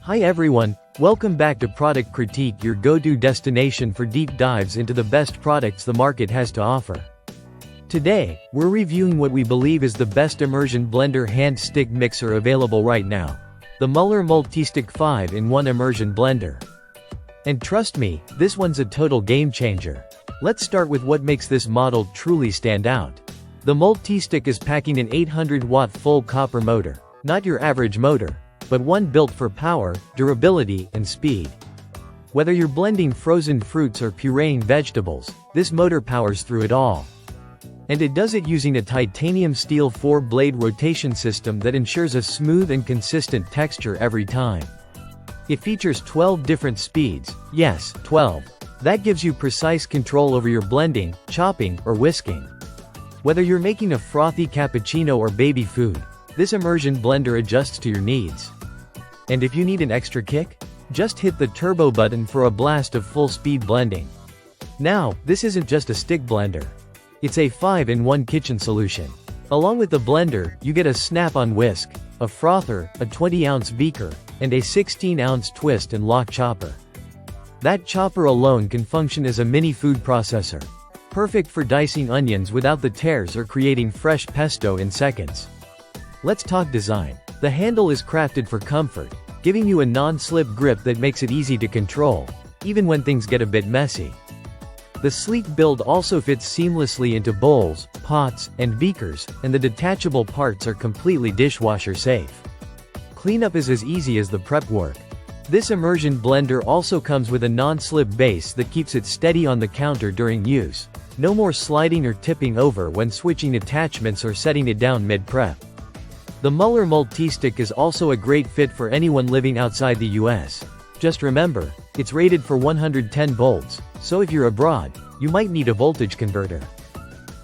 Hi everyone, welcome back to Product Critique, your go-to destination for deep dives into the best products the market has to offer. Today, we're reviewing what we believe is the best immersion blender hand stick mixer available right now. The Mueller Multistick 5-in-1 immersion blender. And trust me, this one's a total game changer. Let's start with what makes this model truly stand out. The Multistick is packing an 800-watt full copper motor, not your average motor, but one built for power, durability, and speed. Whether you're blending frozen fruits or pureeing vegetables, this motor powers through it all. And it does it using a titanium steel 4-blade rotation system that ensures a smooth and consistent texture every time. It features 12 different speeds, yes, 12. That gives you precise control over your blending, chopping, or whisking. Whether you're making a frothy cappuccino or baby food, this immersion blender adjusts to your needs. And if you need an extra kick, just hit the turbo button for a blast of full-speed blending. Now, this isn't just a stick blender. It's a 5-in-1 kitchen solution. Along with the blender, you get a snap-on whisk, a frother, a 20-ounce beaker, and a 16-ounce twist and lock chopper. That chopper alone can function as a mini food processor. Perfect for dicing onions without the tears or creating fresh pesto in seconds. Let's talk design. The handle is crafted for comfort, giving you a non-slip grip that makes it easy to control, even when things get a bit messy. The sleek build also fits seamlessly into bowls, pots, and beakers, and the detachable parts are completely dishwasher safe. Cleanup is as easy as the prep work. This immersion blender also comes with a non-slip base that keeps it steady on the counter during use. No more sliding or tipping over when switching attachments or setting it down mid-prep. The Mueller Multistick is also a great fit for anyone living outside the US. Just remember, it's rated for 110 volts, so if you're abroad, you might need a voltage converter.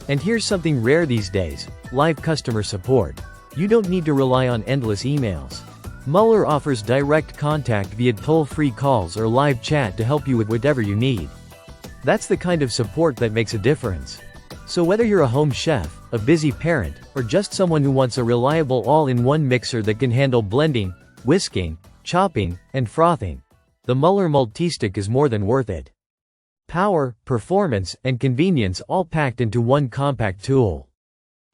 And here's something rare these days: live customer support. You don't need to rely on endless emails. Mueller offers direct contact via toll-free calls or live chat to help you with whatever you need. That's the kind of support that makes a difference. So whether you're a home chef, a busy parent, or just someone who wants a reliable all-in-one mixer that can handle blending, whisking, chopping, and frothing, the Mueller Multistick is more than worth it. Power, performance, and convenience all packed into one compact tool.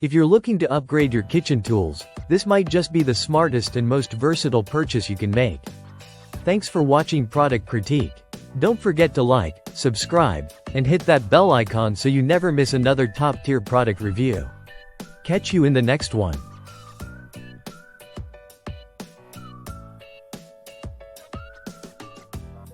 If you're looking to upgrade your kitchen tools, this might just be the smartest and most versatile purchase you can make. Thanks for watching Product Critique. Don't forget to like, subscribe, and hit that bell icon so you never miss another top-tier product review. Catch you in the next one.